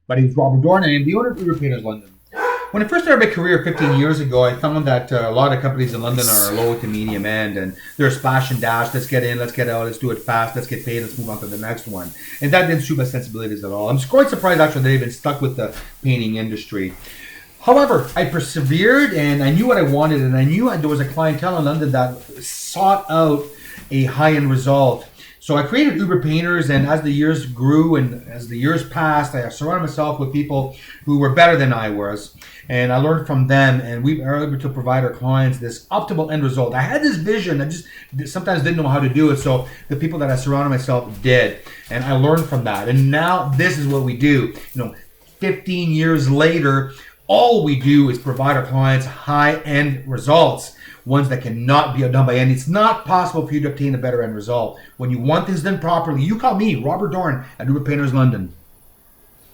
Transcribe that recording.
My name is Robert Dorn, and I am the owner of UBERPAINTERS London. When I first started my career 15 years ago, I found that a lot of companies in London are low to medium end, and they're splash and dash. Let's get in, let's get out, let's do it fast, let's get paid, let's move on to the next one. And that didn't suit my sensibilities at all. I'm quite surprised actually that I've been stuck with the painting industry. However, I persevered and I knew what I wanted, and I knew there was a clientele in London that sought out a high-end result. So I created UBERPAINTERS, and as the years grew and as the years passed, I surrounded myself with people who were better than I was, and I learned from them, and we were able to provide our clients this optimal end result. I had this vision, I just sometimes didn't know how to do it, so the people that I surrounded myself did, and I learned from that. And now this is what we do. 15 years later, all we do is provide our clients high-end results, ones that cannot be done by any. It's not possible for you to obtain a better end result. When you want things done properly, you call me, Robert Dorn, at UBERPAINTERS London.